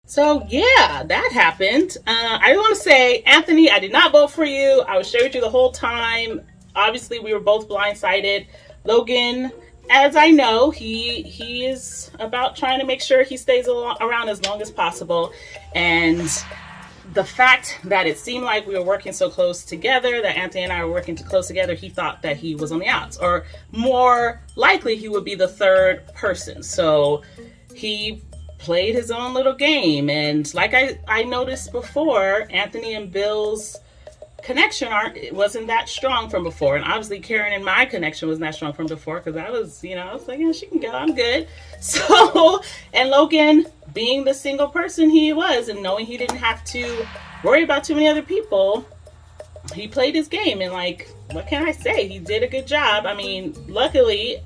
So yeah, that happened. I want to say, Anthony, I did not vote for you. I was straight with you the whole time. Obviously, we were both blindsided. Logan, as I know, he is about trying to make sure he stays around as long as possible. And the fact that it seemed like we were working so close together, that Anthony and I were working too close together, he thought that he was on the outs, or more likely he would be the third person. So he played his own little game. And like I noticed before, Anthony and Bill's connection wasn't that strong from before. And obviously Karen and my connection wasn't that strong from before, because I was like, yeah, she can go, I'm good. So, and Logan, being the single person he was, and knowing he didn't have to worry about too many other people, he played his game. And like, what can I say? He did a good job. I mean, luckily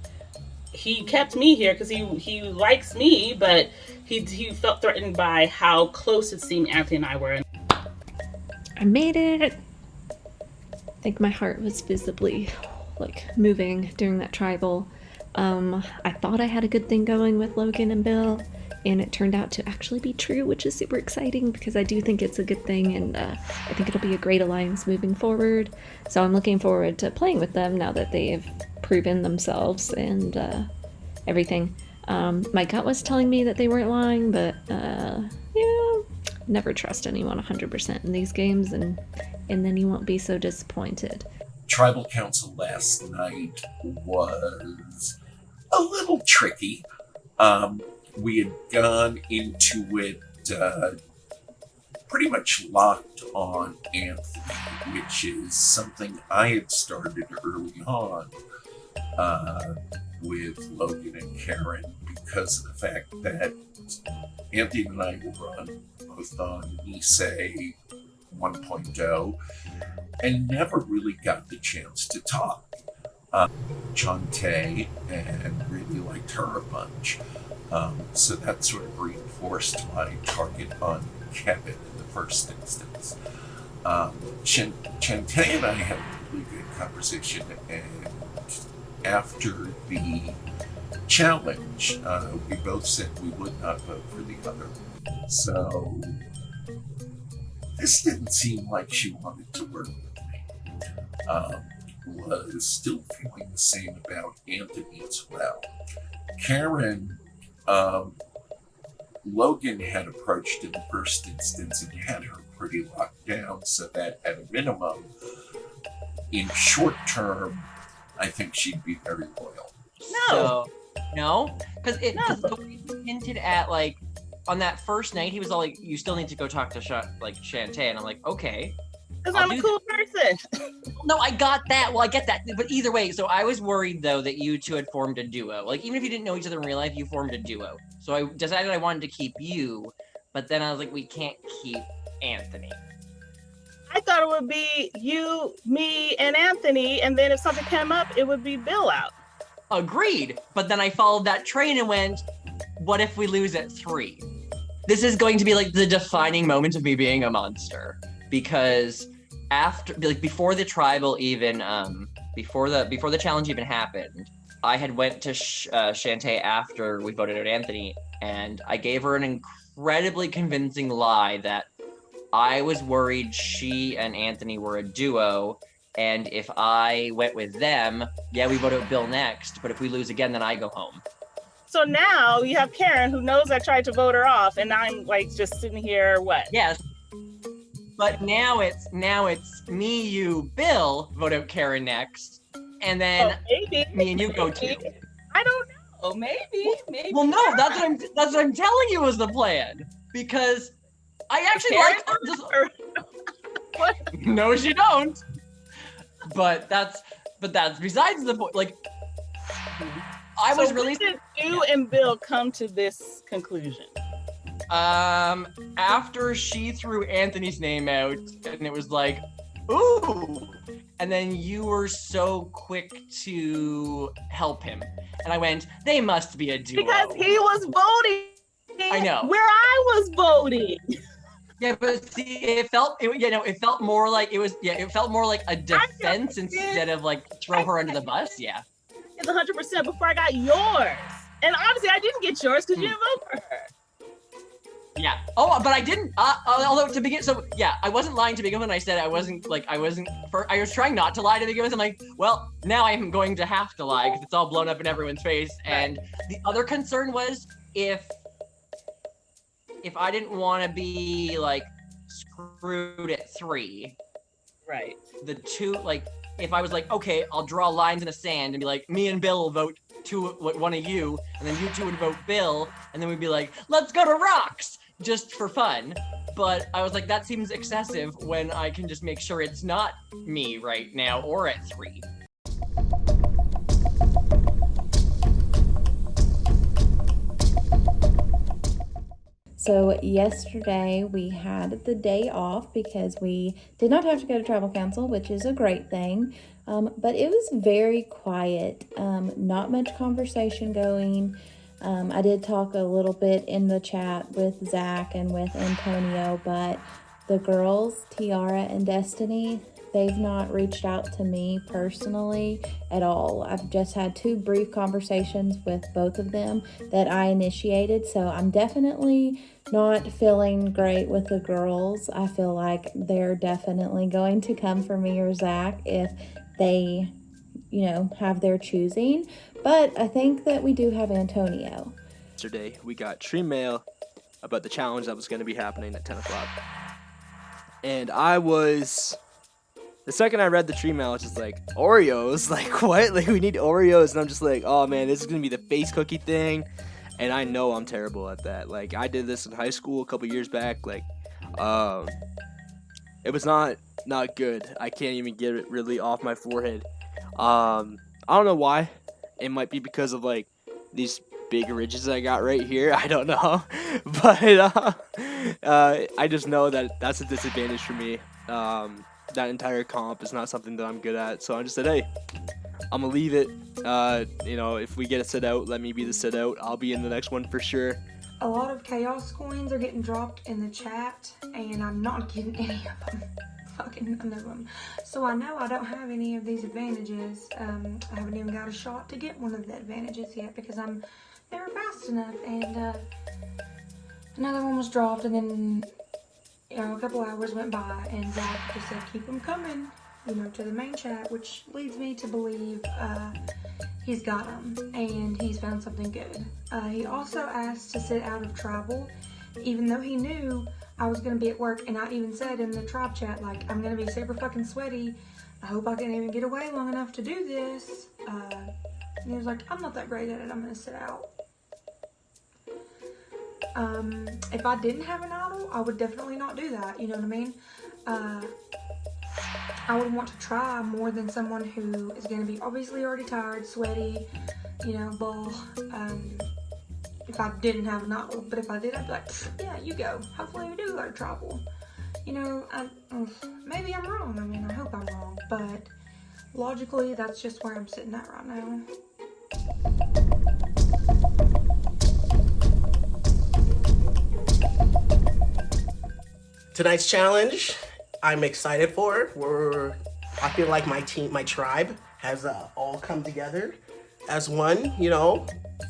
he kept me here because he likes me, but he felt threatened by how close it seemed Anthony and I were. I made it. I think my heart was visibly moving during that tribal. I thought I had a good thing going with Logan and Bill, and it turned out to actually be true, which is super exciting because I do think it's a good thing, and I think it'll be a great alliance moving forward. So I'm looking forward to playing with them now that they have proven themselves and everything. My gut was telling me that they weren't lying, but never trust anyone 100% in these games, and then you won't be so disappointed. Tribal Council last night was a little tricky. We had gone into it pretty much locked on Anthony, which is something I had started early on with Logan and Karen, because of the fact that Anthony and I were both on Nisei 1.0 and never really got the chance to talk. Chante, and really liked her a bunch. So that sort of reinforced my target on Kevin in the first instance. Chante and I had a really good conversation, and after the challenge, we both said we would not vote for the other. So this didn't seem like she wanted to work with me. Was still feeling the same about Anthony as well. Karen, Logan had approached in the first instance and had her pretty locked down, so that at a minimum, in short term, I think she'd be very loyal. No, because the way he hinted at, on that first night, he was all like, you still need to go talk to Shantae, and I'm like, okay. Because I'm a cool person. No, I got that. Well, I get that. But either way, so I was worried, though, that you two had formed a duo. Even if you didn't know each other in real life, you formed a duo. So I decided I wanted to keep you, but then I was like, we can't keep Anthony. I thought it would be you, me, and Anthony, and then if something came up, it would be Bill out. Agreed. But then I followed that train and went, what if we lose at 3? This is going to be the defining moment of me being a monster. Because before the tribal even, before the challenge even happened, I had went to Shantae after we voted out Anthony, and I gave her an incredibly convincing lie that I was worried she and Anthony were a duo, and if I went with them, yeah, we vote out Bill next, but if we lose again, then I go home. So now you have Karen, who knows I tried to vote her off, and I'm like just sitting here, what? Yes. But now it's me, you, Bill, vote out Karen next, and then maybe, me and you go too. I don't know. Maybe. Well, no, that's what I'm telling you was the plan, because I actually like. What? No, you don't. But that's besides the point. Like, I was really. When did you and Bill come to this conclusion? After she threw Anthony's name out, and it was like, ooh, and then you were so quick to help him, and I went, they must be a duo. Because he was voting. I know. Where I was voting. Yeah, but see, it felt more like it felt more like a defense instead of like throw her under the bus. Yeah. It's 100% before I got yours. And honestly, I didn't get yours because you didn't vote for her. Yeah. Oh, but I didn't. Although to begin, so yeah, I wasn't lying to begin with. I said I wasn't. I was trying not to lie to begin with. I'm like, well, now I'm going to have to lie because it's all blown up in everyone's face. And the other concern was if I didn't want to be like screwed at 3. Right. The two, like, if I was like, okay, I'll draw lines in the sand and be like, me and Bill will vote one of you, and then you two would vote Bill, and then we'd be like, let's go to Rocks, just for fun. But I was like, that seems excessive when I can just make sure it's not me right now or at 3. So yesterday we had the day off because we did not have to go to travel council, which is a great thing. But it was very quiet, not much conversation going. I did talk a little bit in the chat with Zach and with Antonio, but the girls, Tiara and Destiny, they've not reached out to me personally at all. I've just had 2 brief conversations with both of them that I initiated, so I'm definitely not feeling great with the girls. I feel like they're definitely going to come for me or Zach if they, have their choosing. But I think that we do have Antonio. Yesterday, we got tree mail about the challenge that was going to be happening at 10 o'clock. And the second I read the tree mail, it's just like, Oreos? Like, what? Like, we need Oreos. And I'm just like, oh, man, this is going to be the face cookie thing. And I know I'm terrible at that. Like, I did this in high school a couple years back. Like, it was not good. I can't even get it really off my forehead. I don't know why. It might be because of, like, these big ridges I got right here. I don't know. But I just know that that's a disadvantage for me. That entire comp is not something that I'm good at. So I just said, hey, I'm going to leave it. If we get a sit out, let me be the sit out. I'll be in the next one for sure. A lot of chaos coins are getting dropped in the chat, and I'm not getting any of them. Fucking none of them. So I know I don't have any of these advantages. I haven't even got a shot to get one of the advantages yet because I'm never fast enough. And another one was dropped, and then a couple hours went by, and Zach just said, keep them coming, to the main chat, which leads me to believe he's got them, and he's found something good. He also asked to sit out of travel, even though he knew I was going to be at work, and I even said in the tribe chat, like, I'm going to be super fucking sweaty. I hope I can even get away long enough to do this. And he was like, I'm not that great at it, I'm going to sit out. If I didn't have an idol, I would definitely not do that, you know what I mean? I would want to try more than someone who is going to be obviously already tired, sweaty, bull, if I didn't have an idol. But if I did, I'd be like, yeah, you go. Hopefully we do go to travel. Maybe I'm wrong. I mean, I hope I'm wrong. But logically, that's just where I'm sitting at right now. Tonight's challenge, I'm excited for. I feel like my team, my tribe, has all come together as one.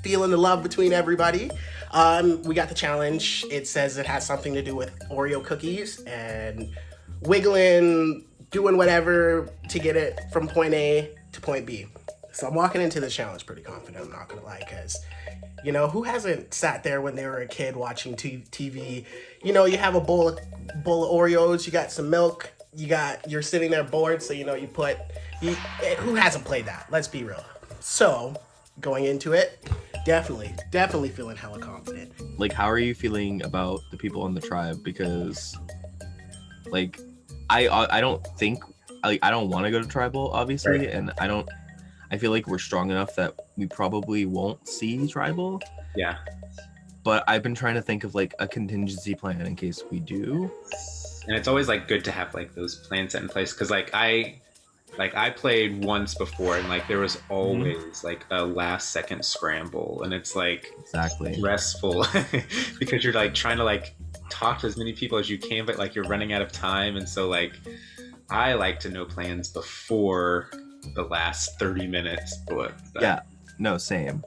feeling the love between everybody. We got the challenge. It says it has something to do with Oreo cookies and wiggling, doing whatever to get it from point A to point B. So I'm walking into the challenge pretty confident, I'm not gonna lie, because you know, who hasn't sat there when they were a kid watching TV? You know, you have a bowl of Oreos, you got some milk, you're sitting there bored, so you know who hasn't played that? Let's be real. So going into it, definitely feeling hella confident. Like, how are you feeling about the people on the tribe? Because, like, I don't think, like, I don't want to go to tribal, obviously, Right. and I feel like we're strong enough that we probably won't see tribal. Yeah. But I've been trying to think of like a contingency plan in case we do. And it's always like good to have like those plans set in place, because like I played once before, and like there was always like a last second scramble, and it's like Exactly. restful because you're like trying to like talk to as many people as you can, but like you're running out of time. And so like I like to know plans before the last 30 minutes. But Yeah. No, same.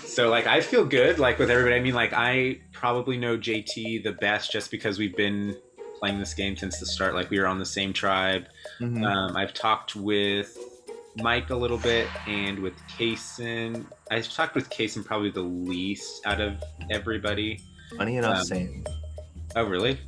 so like I feel good like with everybody. I mean, like I probably know JT the best just because we've been playing this game since the start. Like we were on the same tribe. I've talked with Mike a little bit, and with Kaysen. I've talked with Kaysen probably the least out of everybody. Funny enough, same. Oh, really?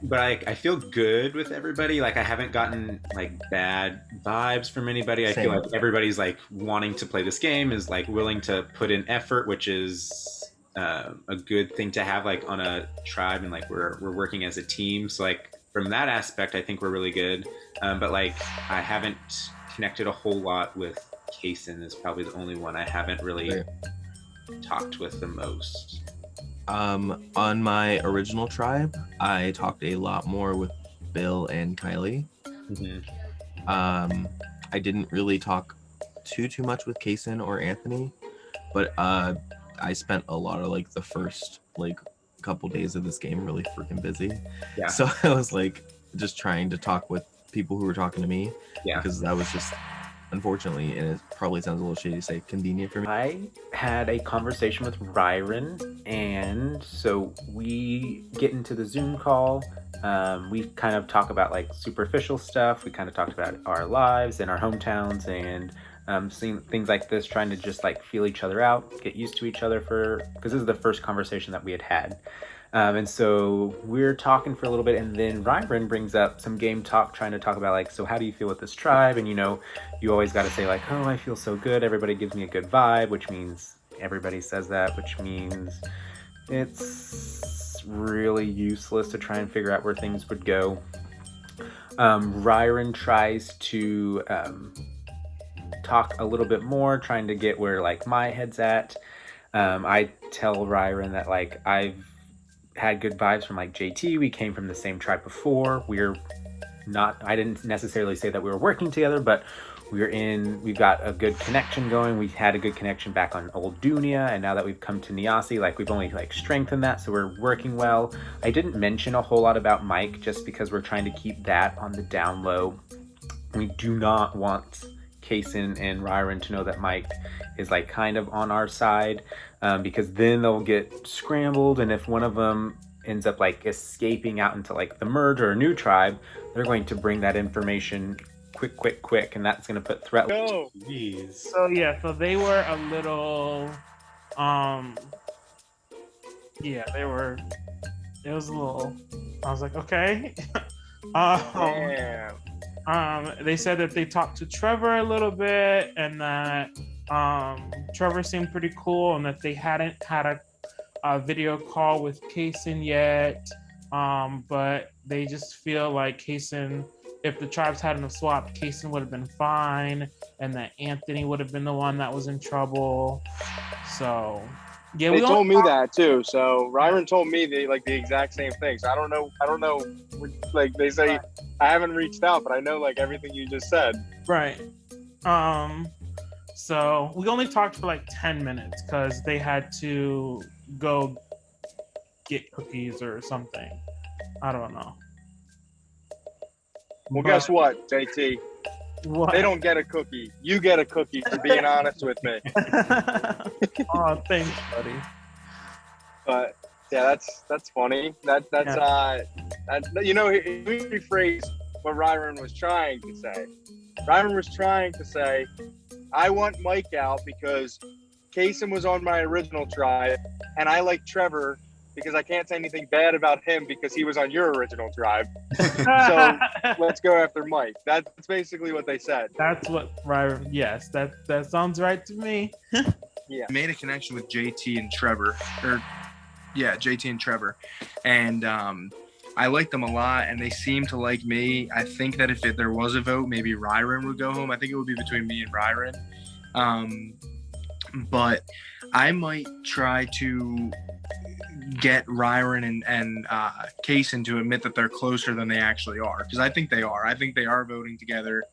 But I feel good with everybody. Like I haven't gotten like bad vibes from anybody. I feel like everybody's like wanting to play this game, is like willing to put in effort, which is a good thing to have like on a tribe, and like we're working as a team. So like from that aspect, I think we're really good. But like I haven't connected a whole lot with Kaysen. Is probably the only one I haven't really talked with the most. On my original tribe, I talked a lot more with Bill and Kylie. I didn't really talk too much with Kaysen or Anthony, but I spent a lot of like the first like couple days of this game really freaking busy. Yeah. So I was like just trying to talk with people who were talking to me. Yeah. Because that was just, unfortunately, and it probably sounds a little shady to say, convenient for me. I had a conversation with Ryron, and so we get into the Zoom call. We kind of talk about like superficial stuff. We kind of talked about our lives and our hometowns, and seeing things like this, trying to just like feel each other out, get used to each other because this is the first conversation that we had. And so we're talking for a little bit, and then Ryron brings up some game talk, trying to talk about like, so how do you feel with this tribe? And you know, you always got to say like, oh, I feel so good. Everybody gives me a good vibe, which means everybody says that, which means it's really useless to try and figure out where things would go. Ryron tries to talk a little bit more, trying to get where like my head's at. I tell Ryron that like I've had good vibes from like JT. We came from the same tribe before. I didn't necessarily say that we were working together, but we've got a good connection going. We had a good connection back on Old Dunia, and now that we've come to Niasi, like we've only like strengthened that, so we're working well. I didn't mention a whole lot about Mike just because we're trying to keep that on the down low. We do not want Kaysen and Ryron to know that Mike is like kind of on our side, because then they'll get scrambled, and if one of them ends up like escaping out into like the merge or a new tribe, they're going to bring that information quick, and that's going to put threat. Jeez. So they were a little it was a little, I was like, okay. They said that they talked to Trevor a little bit, and that Trevor seemed pretty cool, and that they hadn't had a video call with Kaysen yet, but they just feel like Kaysen, if the tribes hadn't have swapped, Kaysen would have been fine, and that Anthony would have been the one that was in trouble. So yeah, they told me that too. So Ryron told me the exact same thing. So I don't know. Like they say, I haven't reached out, but I know like everything you just said. Right. So we only talked for like 10 minutes because they had to go get cookies or something. I don't know. Well, guess what, JT? What? They don't get a cookie. You get a cookie for being honest with me. Oh, thanks, buddy. But yeah, that's funny. That's you know, he rephrased what Ryron was trying to say. Ryron was trying to say, I want Mike out because Kaysen was on my original tribe, and I like Trevor because I can't say anything bad about him because he was on your original tribe. So let's go after Mike. That's basically what they said. That's what Ryron. Yes, that sounds right to me. Yeah. I made a connection with JT and Trevor, JT and Trevor, and I like them a lot, and they seem to like me. I think that if there was a vote, maybe Ryron would go home. I think it would be between me and Ryron, but I might try to get Ryron and Kaysen to admit that they're closer than they actually are, because I think they are. I think they are voting together.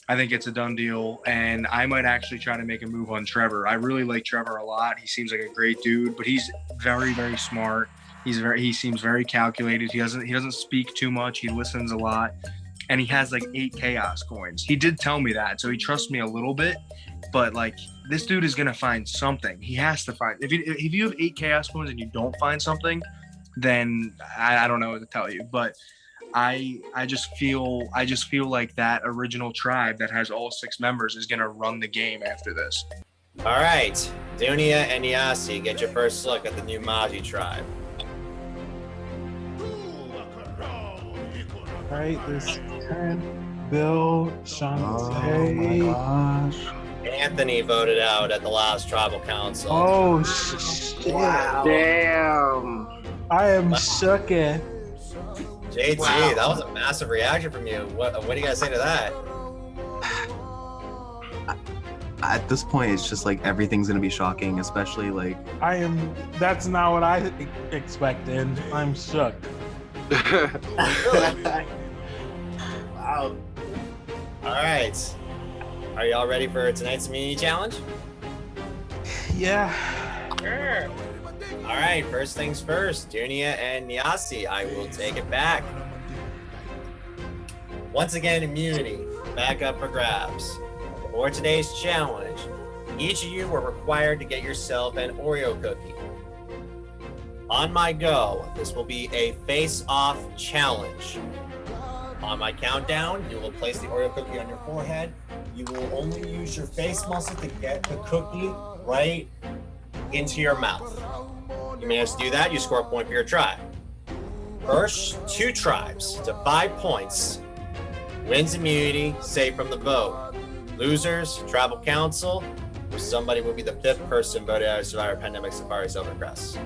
I think it's a done deal, and I might actually try to make a move on Trevor. I really like Trevor a lot. He seems like a great dude, but he's very, very smart. He seems very calculated. He doesn't speak too much. He listens a lot, and he has like 8 chaos coins. He did tell me that, so he trusts me a little bit. But like, this dude is gonna find something. He has to find. If you have 8 chaos coins and you don't find something, then I don't know what to tell you. But I just feel like that original tribe that has all 6 members is gonna run the game after this. All right, Dunia and Yasi, get your first look at the new Maji tribe. All right, there's Karen, Bill, Shantae. Oh my gosh. Anthony voted out at the last tribal council. Oh shit! Wow. Damn. I am shooken. JT, Wow. that was a massive reaction from you. What do you guys say to that? At this point, it's just like everything's gonna be shocking, especially like That's not what I expected. I'm shook. Wow. All right. Are y'all ready for tonight's mini challenge? Yeah. Sure. All right, first things first, Dunia and Yasi, I will take it back. Once again, immunity, back up for grabs. For today's challenge, each of you were required to get yourself an Oreo cookie. On my go, this will be a face-off challenge. On my countdown, you will place the Oreo cookie on your forehead. You will only use your face muscle to get the cookie right into your mouth. You manage to do that, you score a point for your tribe. First 2 tribes to 5 points wins immunity, safe from the vote. Losers, tribal council, or somebody will be the 5th person voted out of Survivor Pandemic Safari Silvercrest.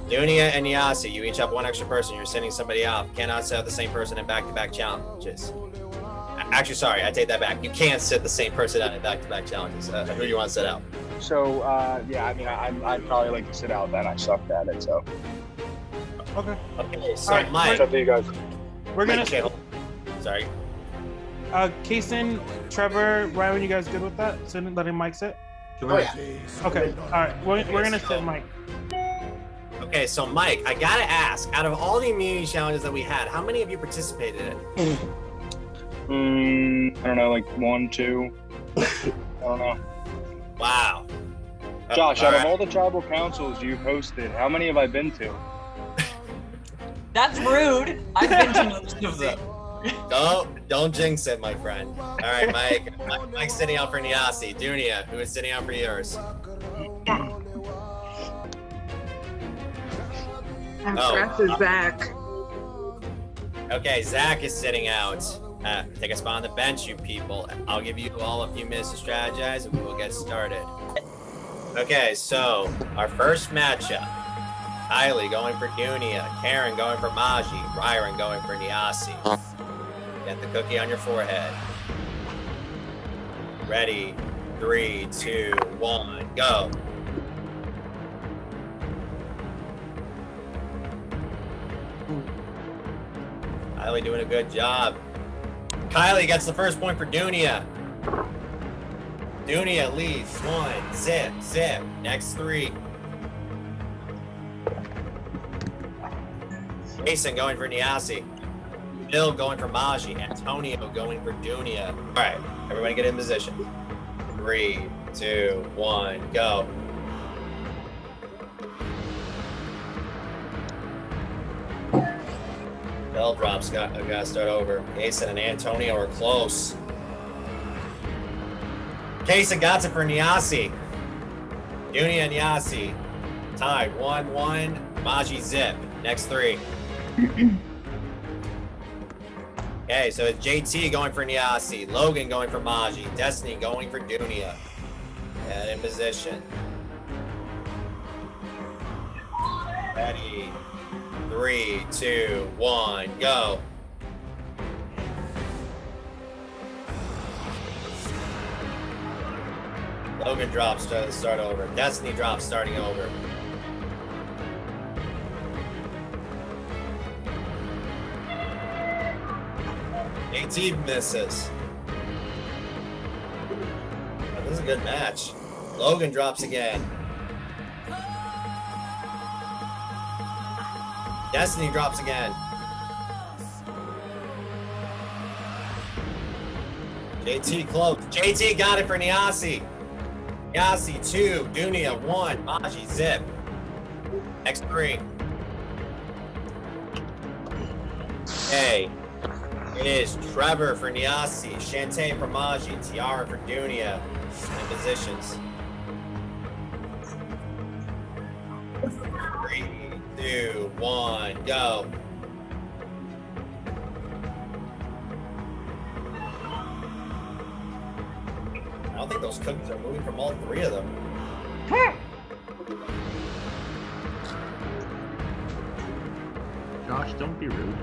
Dunia and Yasi, you each have 1 extra person. You're sending somebody off. Cannot set the same person in back-to-back challenges. Actually, sorry, I take that back. You can't sit the same person out in back-to-back challenges. Who do you want to sit out? So yeah, I mean, I'd probably like to sit out then. I sucked at it, so. Okay. Okay, so All right, Mike. It's up to you guys. We're gonna. Okay, sorry. Kaysen, Trevor, Ryan, you guys good with that? Letting Mike sit? Oh yeah. Okay. All right. We're gonna sit Mike. Okay, so Mike, I gotta ask, out of all the immunity challenges that we had, how many of you participated in? I don't know, like 1, 2. I don't know. Wow. Josh, out of right. all the tribal councils you've hosted, how many have I been to? That's rude. I've been to most of them. Don't jinx it, my friend. All right, Mike. Mike's sitting out for Nyasi. Dunia, who is sitting out for yours? Zach is back. Okay, Zach is sitting out. Take a spot on the bench, you people. I'll give you all a few minutes to strategize, and we will get started. Okay, so our first matchup. Kylie going for Dunia, Karen going for Maji, Ryron going for Nyasi. Get the cookie on your forehead. Ready, 3, 2, 1, go. Kylie doing a good job. Kylie gets the first point for Dunia. Dunia leads 1, zip, zip. Next 3. Jason going for Nyasi. Bill going for Maji. Antonio going for Dunia. All right, everybody get in position. 3, 2, 1, go. Bell drops, gotta start over. Kason and Antonio are close. Kason got it for Nyasi. Dunia and Nyasi tied 1-1. Maji Zip. Next 3. Okay, so it's JT going for Nyasi, Logan going for Maji, Destiny going for Dunia. And in position. Ready. 3, 2, 1, go. Logan drops to start over. Destiny drops starting over. AT misses. Oh, this is a good match. Logan drops again. Destiny drops again. JT close. JT got it for Nyasi. Nyasi 2, Dunia 1, Maji Zip. Next 3. Okay. It is Trevor for Nyasi, Shantae for Maji, Tiara for Dunia. In positions. 3, 2, 1, go. I don't think those cookies are moving from all 3 of them. Josh, don't be rude.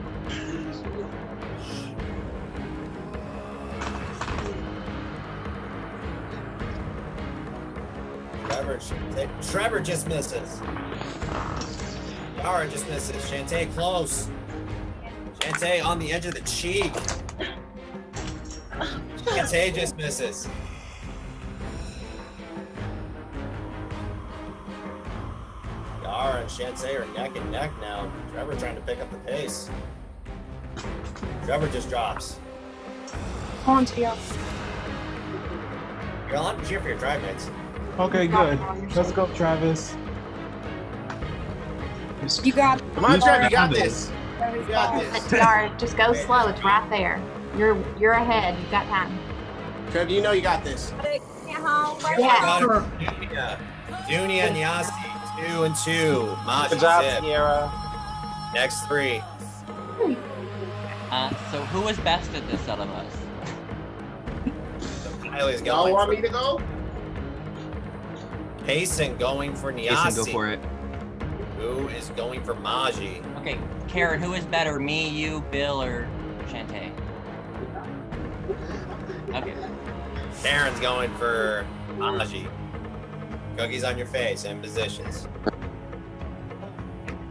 Trevor just misses. Yara just misses. Shantae close. Shantae on the edge of the cheek. Shantae just misses. Yara and Shantae are neck and neck now. Trevor trying to pick up the pace. Trevor just drops. On to y'all. You're allowed to cheer for your tribe mates. Okay, good. Let's go, Travis. You got it. Come on, Trev, you got this. You got this. Yara, just go slow. It's right there. You're ahead. You've got time. Trev, you know you got this. Yeah. Dunia and Nyasi, 2 and 2. Maji Good job, Zip. Sierra. Next 3. So who was best at this out of us? Kylie's Y'all going want for me to go? Payson going for Nyasi. Jason, go for it. Who is going for Maji? Okay, Karen, who is better, me, you, Bill, or Shantae? Okay. Karen's going for Maji. Cookies on your face and positions.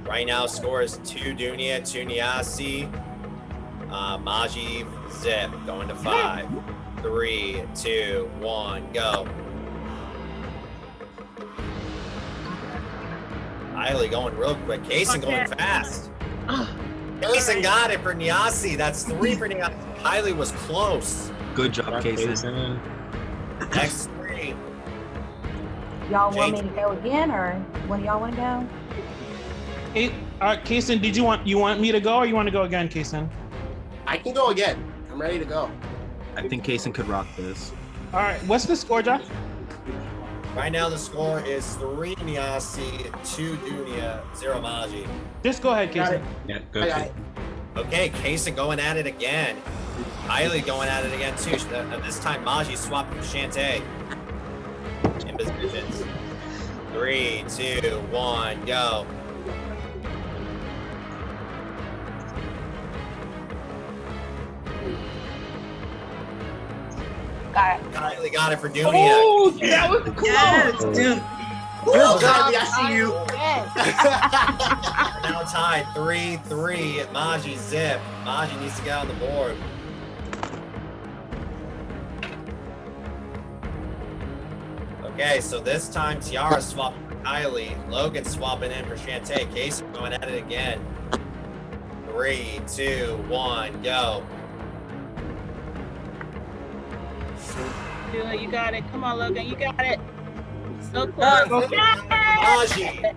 Right now, score is 2 Dunia, 2 Nyasi. Maji Zip going to 5. 3, 2, 1, go. Kylie going real quick. Kason going fast. Kason got it for Nyasi. That's 3 for Nyasi. Kylie was close. Good job, Kason. Next 3. Y'all want me to go again, or when do y'all want to go? Hey, Kason, did you want me to go, or you want to go again, Kason? I can go again. I'm ready to go. I think Kason could rock this. All right, what's the score, Josh? Right now the score is 3 Nyasi, 2 Dunia, 0 Maji. Just go ahead, Kason. Yeah, go. Okay, Kason going at it again. Kylie going at it again too. This time Maji swapping with Shantae. In positions. 3, 2, 1, go. Got it. Kylie got it for Dunia. Oh, that was close. Yes, dude. Good job, I see you. We're now tied 3-3 at Maji Zip. Maji needs to get on the board. Okay, so this time Tiara swapping for Kylie. Logan swapping in for Shantae. Casey going at it again. 3, 2, 1, go. Do it. You got it. Come on, Logan. You got it. So close. Maji.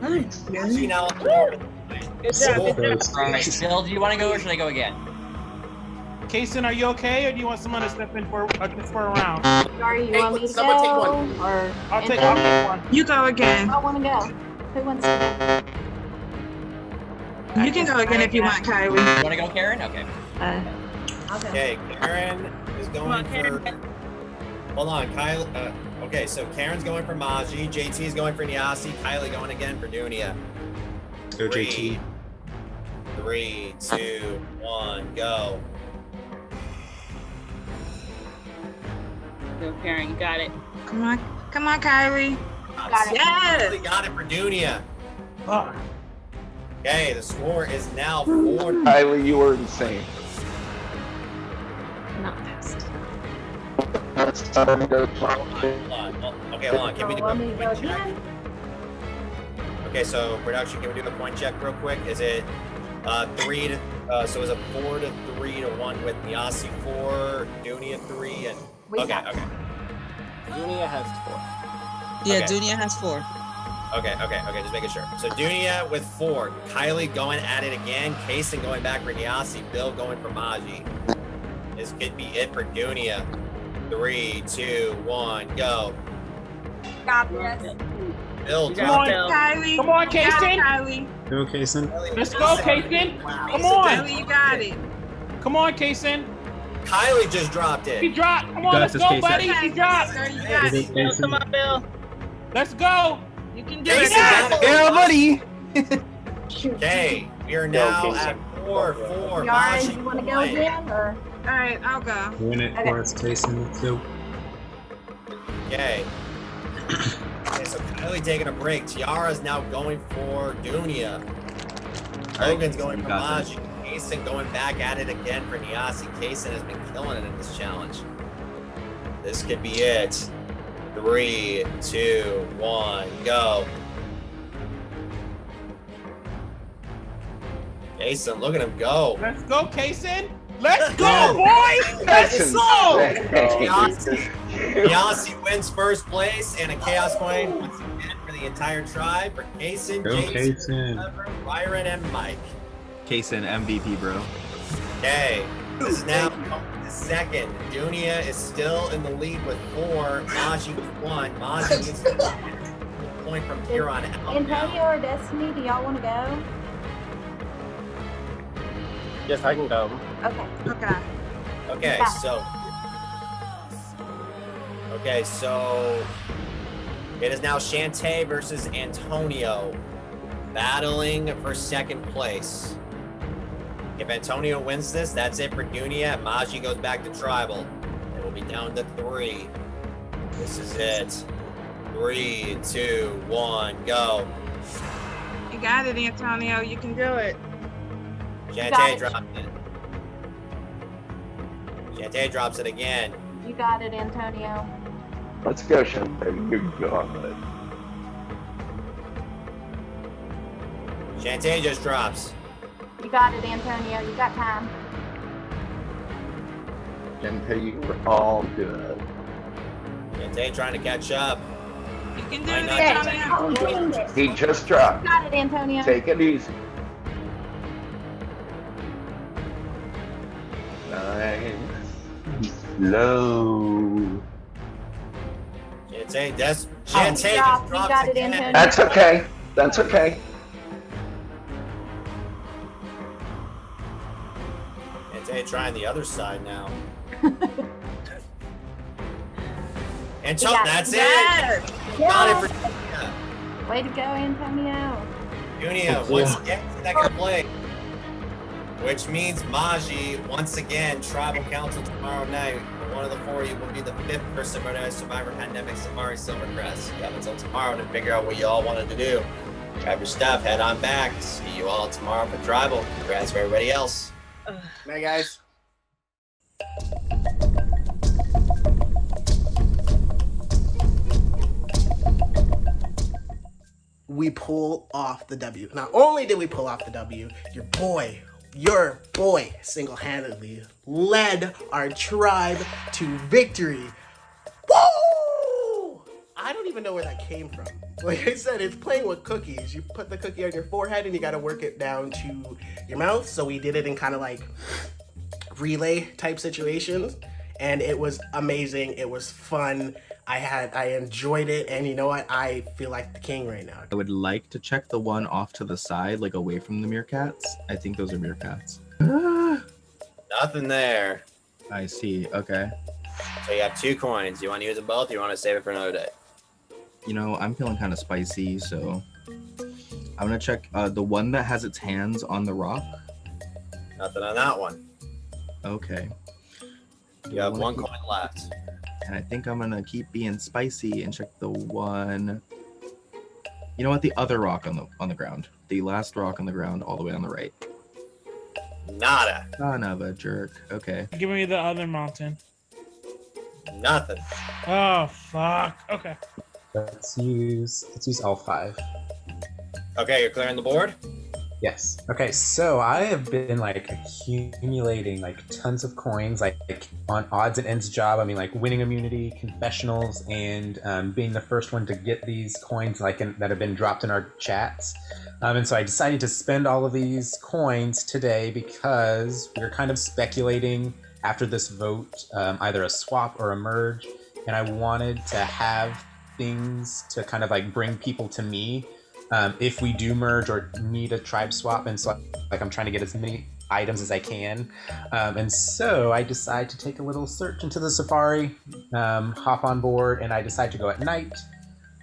Maji now on the board. Good job. Good job. All right, Bill, do you want to go or should I go again? Kason, are you okay, or do you want someone to step in for just for a round? Sorry, you Hey, want me to someone take go? one. Or I'll take one. You go again. I want to go. Who wants to You can go again if you want, Kylie. You want to go, Karen? Okay. go? I'll go. Okay, Karen is going Karen. for. Hold on, Kyle. Okay, so Karen's going for Maji, JT is going for Nyasi, Kylie going again for Dunia. Go JT. 3, 2, 1, go. Go, Karen. You got it. Come on, Kylie. Got it. Yes. Kylie got it for Dunia. Oh. Okay, the score is now 4. Kylie, you were insane. Not fast. Hold on. Okay, hold on. Can we do Want a me to go point check? again? Okay, so production, can we do the point check real quick? Is it 3 to so is it 4 to 3 to 1 with Nyasi 4, Dunia 3, and okay. Dunia has 4. Yeah, Okay. Dunia has 4. Okay, just making sure. So Dunia with 4, Kylie going at it again, Kason going back for Nyasi, Bill going for Maji. This could be it for Dunia. 3, 2, 1, go. Got this. Bill, You Come got on, it, Bill. Kylie. Come on, You got it, Kason. Kylie. Go, Kason. Let's go, Kason. Wow. Come on. Kylie, you got it. Come on, Kason. Kylie just dropped He it. dropped. Come on, got let's this, go, Kason. buddy. He dropped. Sir, you got it. Bill, come on, Bill. Let's go. You can do Kason it. got it. Yeah, buddy. Okay, we are now at 4, 4. Yara, Maji, you want to go 1. again? Or All right, I'll go. Win it for us, Kason. Let's go. Okay. Okay, so Kylie taking a break. Tiara's now going for Dunia. Logan's going you for got Maji. Kason going back at it again for Nyasi. Kason has been killing it in this challenge. This could be it. 3, 2, 1, go. Kason, look at him go. Let's go, Kason. Let's go, boys. Let's go. Nyasi wins first place and a chaos coin once again for the entire tribe for Kason, Go, Jason, Kason. Trevor, Byron, and Mike. Kason MVP, bro. Okay, this is now the second. Dunia is still in the lead with 4. Maji with 1. Maji needs to point from here on out. Antonio or Destiny, do y'all want to go? Yes, I can go. Okay. Okay. Okay, so it is now Shantae versus Antonio battling for second place. If Antonio wins this, that's it for Dunia. Maji goes back to tribal. It will be down to 3. This is it. 3, 2, 1, go. You got it, Antonio. You can do it. Shantae dropped it. Shantae drops it again. You got it, Antonio. Let's go, Shantae. You got it. Shantae just drops. You got it, Antonio. You got time. Shantae, you were all good. Shantae trying to catch up. You can do Might it, not Antonio. Oh, dang it. He just dropped. You got it, Antonio. Take it easy. Nice. Slow. Shantae just You got drops it, again. Antonio. That's okay. That's okay. Shantae trying the other side now. And so Yeah. that's Yes. it. Got it for Dunia. Way to go, Antonio. Dunia once again second place. Which means Maji, once again, Tribal Council tomorrow night. One of the 4 you will be the 5th person to Survivor Pandemic Safari Silvercrest. You have until tomorrow to figure out what you all wanted to do. Grab your stuff, head on back. See you all tomorrow for Tribal. Congrats for everybody else. Night, guys. we pull off the W. Not only did we pull off the W, your boy single-handedly led our tribe to victory. Woo! I don't even know where that came from. Like I said, it's playing with cookies. You put the cookie on your forehead and you gotta work it down to your mouth. So we did it in kind of like relay type situations, and it was amazing. It was fun. I enjoyed it, and you know what? I feel like the king right now. I would like to check the one off to the side, like away from the meerkats. I think those are meerkats. Nothing there. I see. Okay. So you have 2 coins. You want to use them both, or you want to save it for another day? You know, I'm feeling kind of spicy, so I'm gonna check the one that has its hands on the rock. Nothing on that one. Okay. You have 1 coin left. And I think I'm gonna keep being spicy and check the one. You know what? The other rock on the ground. The last rock on the ground, all the way on the right. Nada. Son of a jerk. Okay. Give me the other mountain. Nothing. Oh fuck. Okay. Let's use all 5. Okay, you're clearing the board? Yes. Okay, so I have been like accumulating like tons of coins, like on odds and ends job. I mean, like winning immunity, confessionals, and being the first one to get these coins that have been dropped in our chats. And so I decided to spend all of these coins today because we were kind of speculating after this vote, either a swap or a merge, and I wanted to have things to kind of like bring people to me. If we do merge or need a tribe swap, and so like I'm trying to get as many items as I can, and so I decide to take a little search into the safari, hop on board, and I decide to go at night.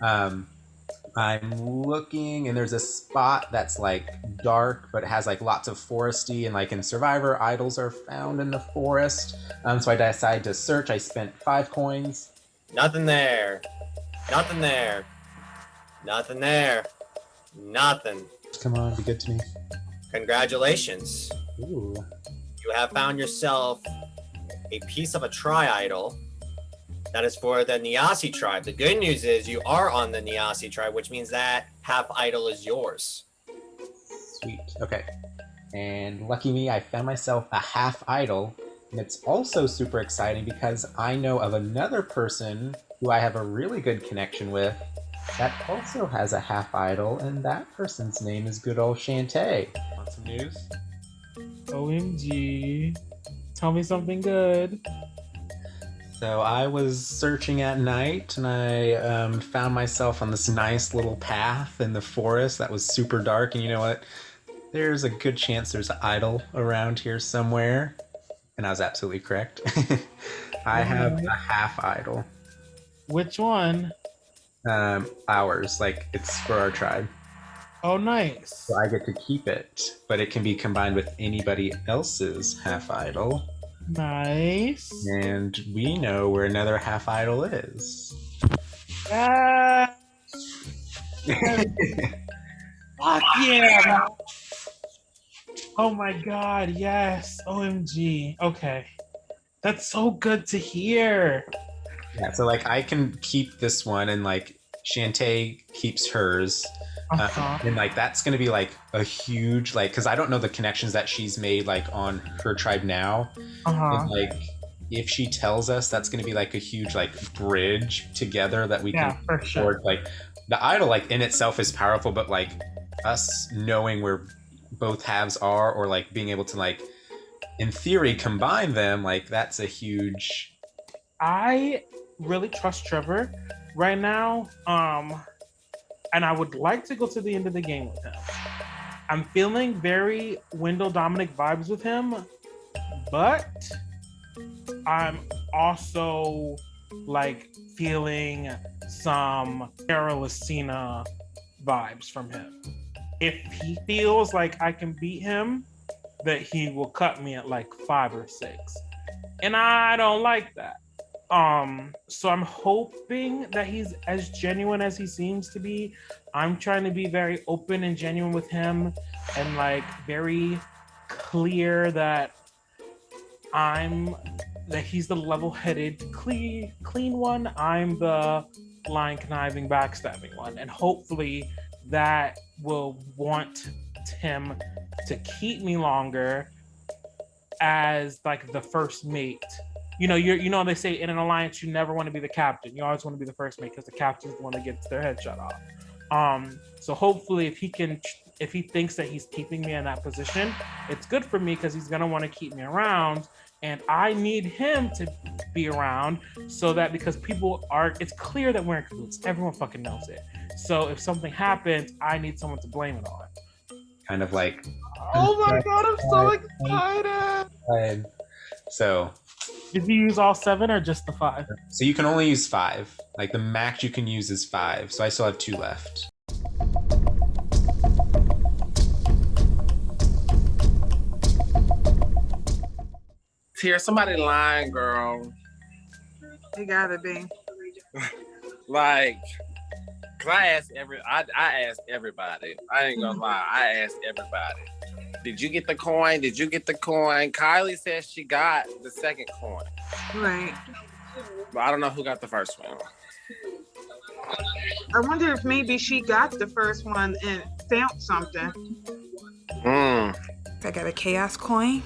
I'm looking, and there's a spot that's like dark, but it has like lots of foresty, and like in Survivor, idols are found in the forest. So I decide to search. I spent 5 coins. Nothing there. Nothing there. Nothing there. Nothing. Come on, be good to me. Congratulations. Ooh. You have found yourself a piece of a tri-idol that is for the Niasi tribe. The good news is you are on the Niasi tribe, which means that half idol is yours. Sweet. Okay. And lucky me, I found myself a half idol. And it's also super exciting because I know of another person who I have a really good connection with that also has a half idol, and that person's name is good old Shantae. Want some news? OMG. Tell me something good. So I was searching at night, and I found myself on this nice little path in the forest that was super dark, and you know what? There's a good chance there's an idol around here somewhere. And I was absolutely correct. I have a half idol. Which one? Ours. Like, it's for our tribe. Oh, nice. So I get to keep it, but it can be combined with anybody else's half idol. Nice. And we know where another half idol is. Ah. Fuck yeah. Oh my god, yes. OMG. Okay. That's so good to hear. Yeah, so like I can keep this one, and like Shantae keeps hers. And like that's gonna be like a huge, like, because I don't know the connections that she's made like on her tribe now. And like if she tells us, that's gonna be like a huge like bridge together that we can for sure. Like the idol like in itself is powerful, but like us knowing where both halves are, or like being able to like in theory combine them, like that's a huge. I really trust Trevor right now. And I would like to go to the end of the game with him. I'm feeling very Wendell Dominic vibes with him, but I'm also like feeling some Carolina vibes from him. If he feels like I can beat him, that he will cut me at like 5 or 6. And I don't like that. So I'm hoping that he's as genuine as he seems to be. I'm trying to be very open and genuine with him, and like very clear that he's the level-headed, clean one. I'm the lying, conniving, backstabbing one, and hopefully that will want him to keep me longer as like the first mate. You know, they say in an alliance you never want to be the captain. You always want to be the first mate because the captain's the one that gets their head shut off. So hopefully if he thinks that he's keeping me in that position, it's good for me because he's gonna want to keep me around, and I need him to be around so that because it's clear that we're in cahoots. Everyone fucking knows it. So if something happens, I need someone to blame it on. Kind of like. Oh my god, I'm so excited! So. Did you use all 7 or just the 5? So you can only use 5. Like the max you can use is 5. So I still have 2 left. Here, somebody lying, girl. It gotta be. Like, cause I asked everybody. I ain't gonna lie, I asked everybody. Did you get the coin? Did you get the coin? Kylie says she got the second coin. Right. But I don't know who got the first one. I wonder if maybe she got the first one and found something. I got a chaos coin.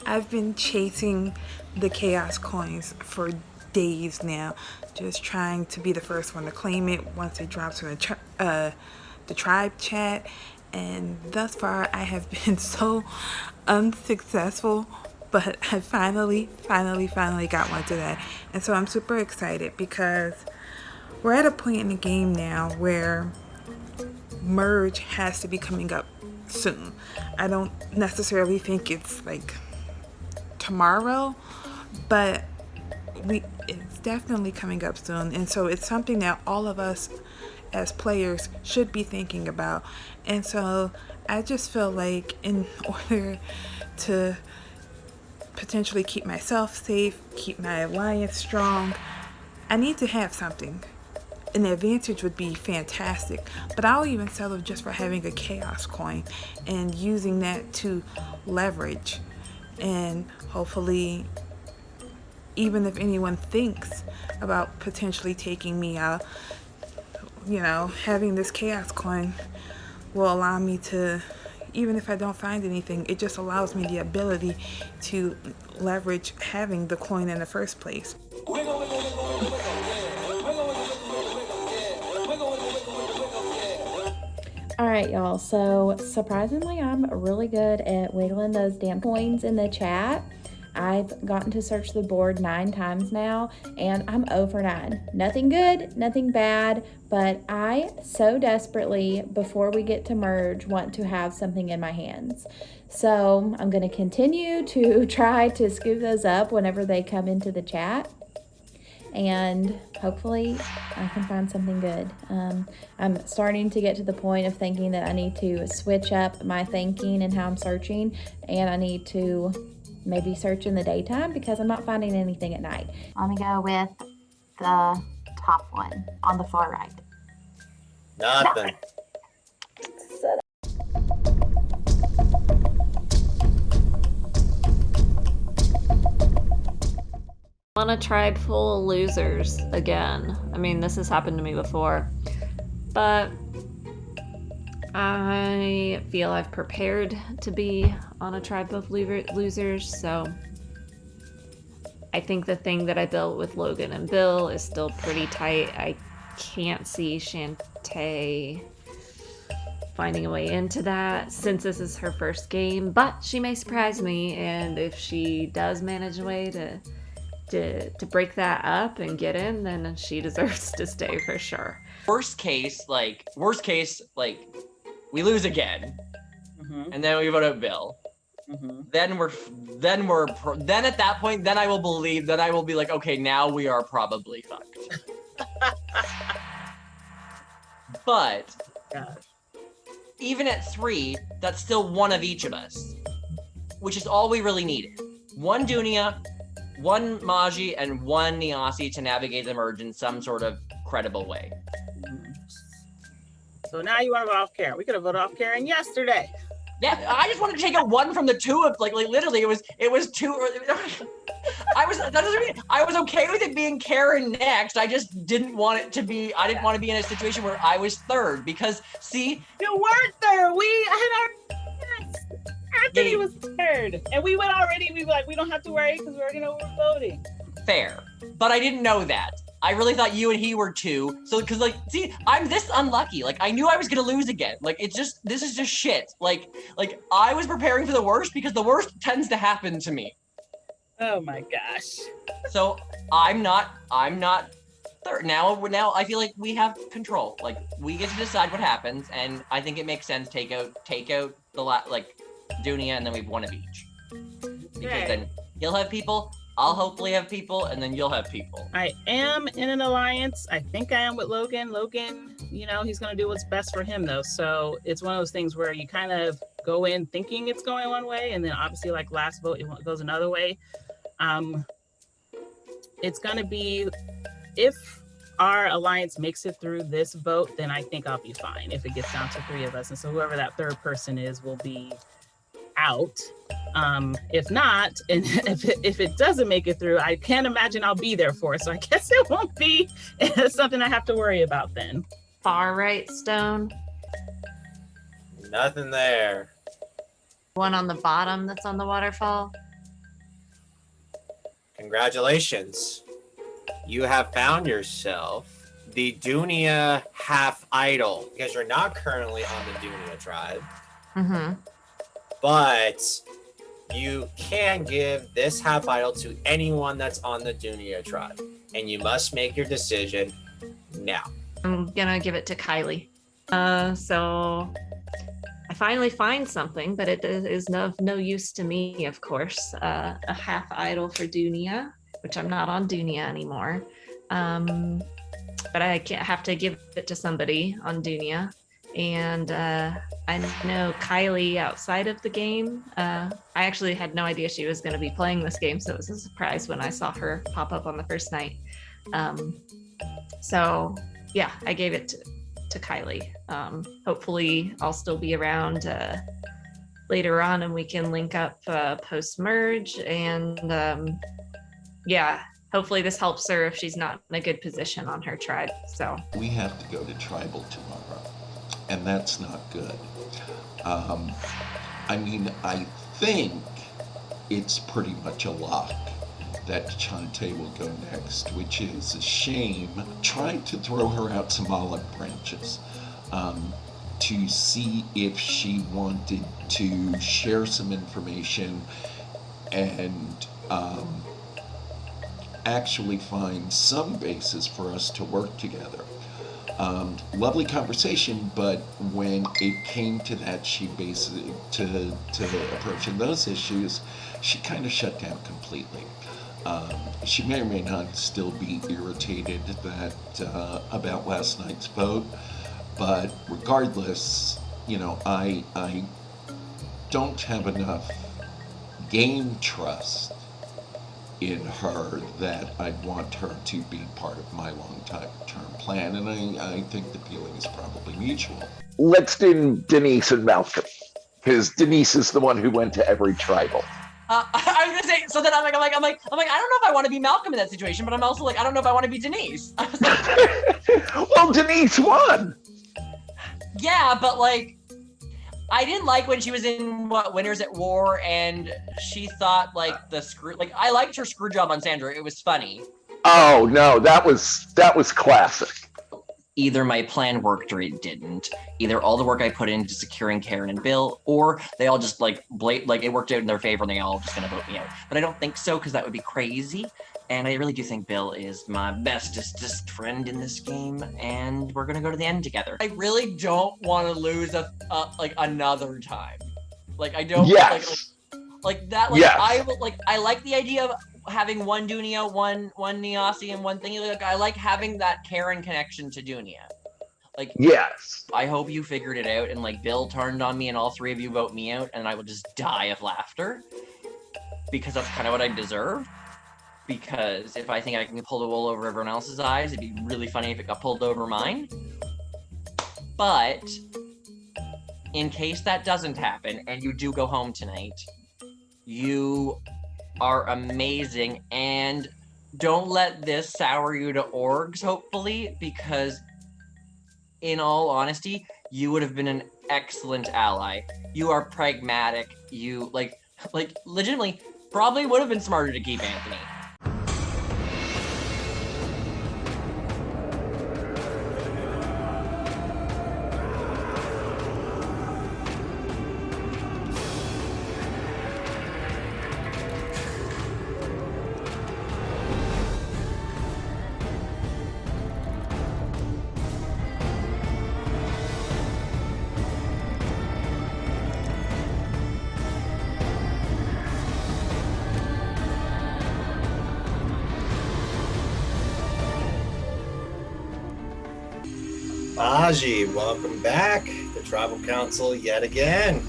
I've been chasing the chaos coins for days now, just trying to be the first one to claim it once it drops in the tribe chat. And thus far, I have been so unsuccessful, but I finally got one today. And so I'm super excited because we're at a point in the game now where merge has to be coming up soon. I don't necessarily think it's like tomorrow, but it's definitely coming up soon. And so it's something that all of us as players should be thinking about. And so I just feel like in order to potentially keep myself safe, keep my alliance strong, I need to have something. An advantage would be fantastic, but I'll even settle just for having a chaos coin and using that to leverage. And hopefully, even if anyone thinks about potentially taking me out, having this chaos coin will allow me to, even if I don't find anything, it just allows me the ability to leverage having the coin in the first place. All right, y'all. So surprisingly, I'm really good at wiggling those damn coins in the chat. I've gotten to search the board 9 times now, and I'm 0 for 9. Nothing good, nothing bad, but I so desperately, before we get to merge, want to have something in my hands. So I'm going to continue to try to scoop those up whenever they come into the chat, and hopefully I can find something good. I'm starting to get to the point of thinking that I need to switch up my thinking and how I'm searching, and I need to maybe search in the daytime because I'm not finding anything at night. Let me go with the top one on the far right. Nothing. On a tribe full of losers again. I mean, this has happened to me before, but I feel I've prepared to be on a tribe of losers, so I think the thing that I built with Logan and Bill is still pretty tight. I can't see Shantae finding a way into that since this is her first game, but she may surprise me, and if she does manage a way to break that up and get in, then she deserves to stay for sure. Worst case, we lose again, and then we vote out Bill. Then at that point, then I will believe that I will be like, okay, now we are probably fucked. But even at 3, that's still one of each of us, which is all we really needed. One Dunia, one Maji, and one Niasi to navigate the merge in some sort of credible way. So now you want to vote off Karen. We could have voted off Karen yesterday. Yeah, I just wanted to take out one from the 2 of like literally it was 2. That doesn't mean I was okay with it being Karen next. I just didn't want it to be. I didn't want to be in a situation where I was third because see, you weren't third. We had our Anthony was third, and we went already. We were like, we don't have to worry because we already know we're voting. Fair, but I didn't know that. I really thought you and he were two. So, cause like, see, I'm this unlucky. Like, I knew I was gonna lose again. Like, this is just shit. Like I was preparing for the worst because the worst tends to happen to me. Oh my gosh. So I'm not third. Now I feel like we have control. Like we get to decide what happens, and I think it makes sense. Take out the Dunia, and then we've one of each. Because then he'll have people, I'll hopefully have people, and then you'll have people. I am in an alliance. I think I am with Logan. Logan, he's going to do what's best for him, though. So it's one of those things where you kind of go in thinking it's going one way, and then obviously, like last vote, it goes another way. It's going to be, if our alliance makes it through this vote, then I think I'll be fine if it gets down to 3 of us. And so whoever that third person is will be out. If not, and if it doesn't make it through, I can't imagine I'll be there for it. So I guess it won't be something I have to worry about then. Far right stone. Nothing there. One on the bottom that's on the waterfall. Congratulations. You have found yourself the Dunia half idol because you're not currently on the Dunia tribe. Mm-hmm. But you can give this half idol to anyone that's on the Dunia tribe. And you must make your decision now. I'm gonna give it to Kylie. So I finally find something, but it is of no use to me, of course. A half idol for Dunia, which I'm not on Dunia anymore. But I can't have to give it to somebody on Dunia. And I know Kylie outside of the game. I actually had no idea she was going to be playing this game, so it was a surprise when I saw her pop up on the first night. So yeah, I gave it to Kylie. Hopefully I'll still be around later on and we can link up post-merge. And yeah, hopefully this helps her if she's not in a good position on her tribe. So we have to go to tribal tomorrow, and that's not good. I think it's pretty much a lock that Chante will go next, which is a shame. Tried to throw her out some olive branches to see if she wanted to share some information and actually find some basis for us to work together. Lovely conversation, but when it came to that, she basically, to approaching those issues, she kind of shut down completely. She may or may not still be irritated about last night's vote, but regardless, I don't have enough game trust in her that I want her to be part of my long-term plan, and I think the feeling is probably mutual. Let's do Denise and Malcolm, because Denise is the one who went to every tribal. I was gonna say, so then I'm like, I don't know if I want to be Malcolm in that situation, but I'm also like, I don't know if I want to be Denise. Well, Denise won. Yeah, but I didn't like when she was in Winners at War, and she thought I liked her screw job on Sandra. It was funny. Oh no, that was classic. Either my plan worked or it didn't. Either all the work I put into securing Karen and Bill, or they all just it worked out in their favor and they all just gonna vote me out. But I don't think so, because that would be crazy. And I really do think Bill is my bestest friend in this game, and we're gonna go to the end together. I really don't want to lose another time. I don't. Yes. Yes. I like the idea of having one Dunia, one Niasi, and one thingy. I like having that Karen connection to Dunia. Yes. I hope you figured it out, and Bill turned on me, and all 3 of you vote me out, and I will just die of laughter, because that's kind of what I deserve. Because if I think I can pull the wool over everyone else's eyes, it'd be really funny if it got pulled over mine. But in case that doesn't happen and you do go home tonight, you are amazing, and don't let this sour you to orgs, hopefully, because in all honesty, you would have been an excellent ally. You are pragmatic. You like legitimately probably would have been smarter to keep Anthony. Baji, welcome back to Tribal Council yet again.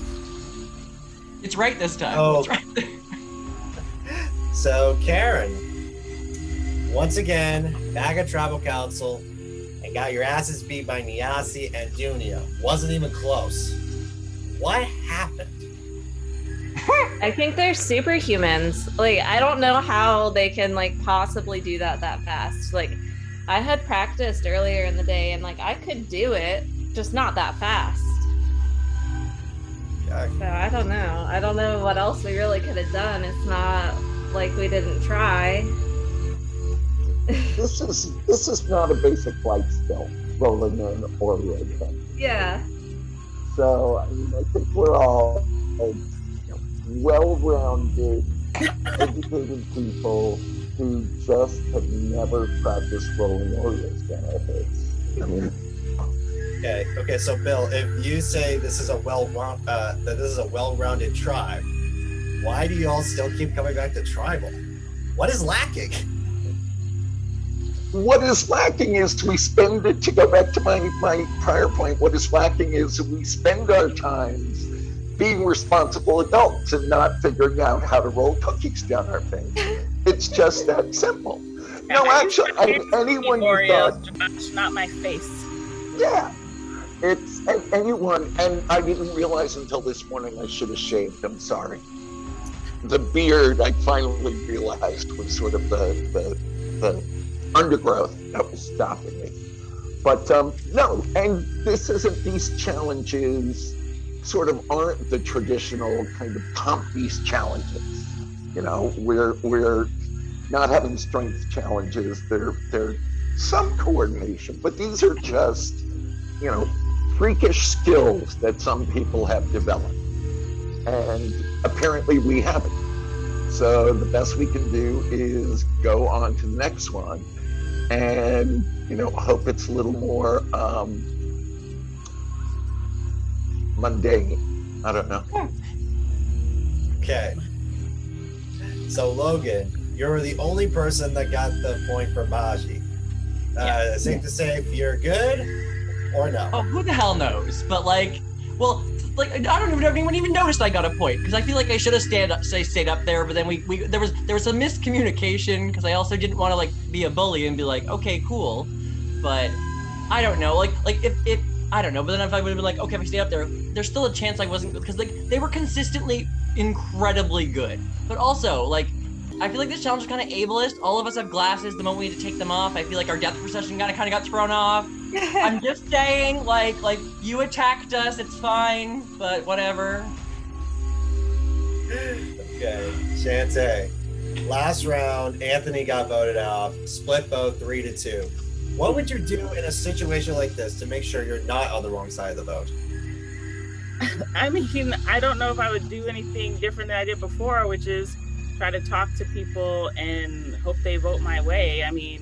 It's right this time. Oh. It's right. So, Karen, once again, back at Tribal Council and got your asses beat by Niasi and Dunia. Wasn't even close. What happened? I think they're superhumans. Like, I don't know how they can like possibly do that fast. Like, I had practiced earlier in the day and like I could do it, just not that fast. Okay. So I don't know. I don't know what else we really could have done. It's not like we didn't try. This is not a basic life skill, rolling in Oreo thing. Yeah. So I mean, I think we're all well-rounded, educated people who just have never practiced rolling Oreos down our face. I mean, Okay. So Bill, if you say this is a well-rounded tribe, why do you all still keep coming back to tribal? What is lacking? what is lacking is we spend it, to go back to my prior point, what is lacking is we spend our times being responsible adults and not figuring out how to roll cookies down our face. It's just that simple. No, actually, anyone who thought, Josh, not my face. yeah, it's anyone, and I didn't realize until this morning I should have shaved. I'm sorry. The beard, I finally realized, was sort of the undergrowth that was stopping me. But no, and this isn't, these challenges sort of aren't the traditional kind of comp beast challenges. You know, we're not having strength challenges. They're some coordination, but these are just, you know, freakish skills that some people have developed, and apparently we haven't. So the best we can do is go on to the next one, and hope it's a little more mundane. I don't know. Okay. So Logan, you're the only person that got the point for Baji. Safe to say if you're good or no? Oh, who the hell knows? But I don't even know if anyone even noticed I got a point, because I feel like I should have stayed up there, but then there was some miscommunication, because I also didn't want to be a bully and be like, okay, cool. But I don't know, if I don't know, but then if I would have been like, okay, if I stay up there, there's still a chance I wasn't, because they were consistently incredibly good. But also, I feel like this challenge is kind of ableist. All of us have glasses. The moment we need to take them off, I feel like our depth perception kind of got thrown off. I'm just saying, you attacked us, it's fine, but whatever. Okay, Shantae. Last round, Anthony got voted off. Split vote 3-2. What would you do in a situation like this to make sure you're not on the wrong side of the vote? I mean, I don't know if I would do anything different than I did before, which is try to talk to people and hope they vote my way. I mean,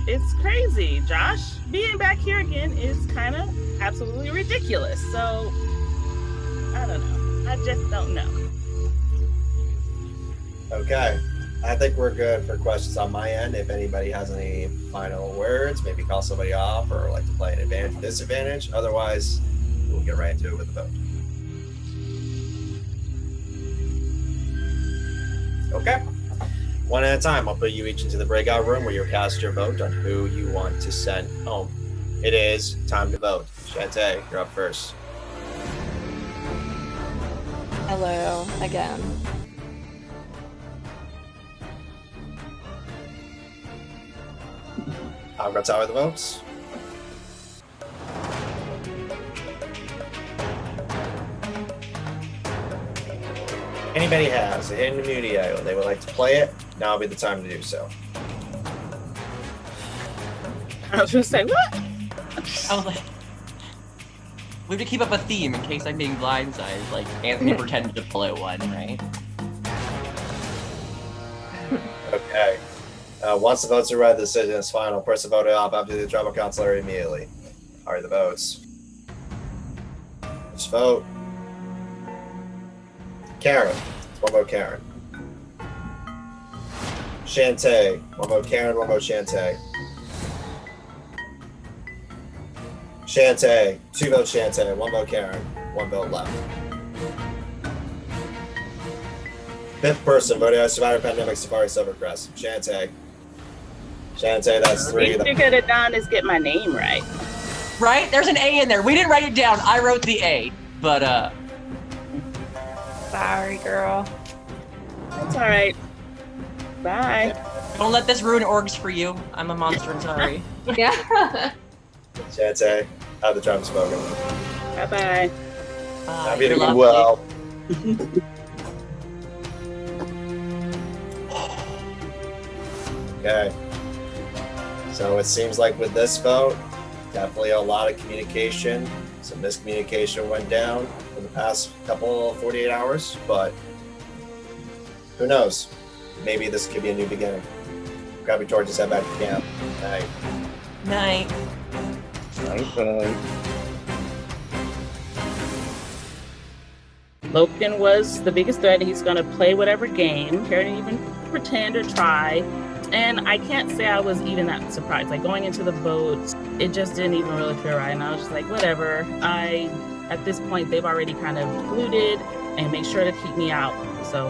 it's crazy. Josh being back here again is kind of absolutely ridiculous. So, I don't know. I just don't know. Okay. I think we're good for questions on my end. If anybody has any final words, maybe call somebody off or like to play an advantage or disadvantage. Otherwise, we'll get right into it with the vote. Okay. One at a time. I'll put you each into the breakout room where you'll cast your vote on who you want to send home. It is time to vote. Shantae, you're up first. Hello again. I'm going to tally the votes. Anybody has a hidden immunity item, they would like to play it, now would be the time to do so. I was gonna say, what? I was like, we have to keep up a theme in case I'm being blindsided, like Anthony pretended to pull out one, right? Okay. Once the votes are read, the decision is final. Person voted off after the tribal councilor immediately. All right, the votes. Just vote. Karen. One vote Karen. Shantae. One vote Karen, one vote Shantae. Shantae. 2 votes Shantae, 1 vote Karen, 1 vote left. 5th person voting on Survivor Pandemic Safari Silvercrest. Shantae. Shantae, that's 3. What you could have done is get my name right. Right? There's an A in there. We didn't write it down. I wrote the A, but Sorry, girl. That's all right. Bye. don't let this ruin orgs for you. I'm a monster. I'm sorry. Yeah. Shantae, have the tribe spoken. Bye-bye. Happy to You're go lovely. well. Okay. So it seems like with this vote, definitely a lot of communication. Some miscommunication went down in the past couple 48 hours, but who knows? Maybe this could be a new beginning. Grab your torches, head back to camp. Night. Night. Night. Logan was the biggest threat. He's going to play whatever game. Care to even pretend or try. And I can't say I was even that surprised. Like going into the vote, it just didn't even really feel right. And I was just like, whatever. At this point, they've already kind of colluded and make sure to keep me out. So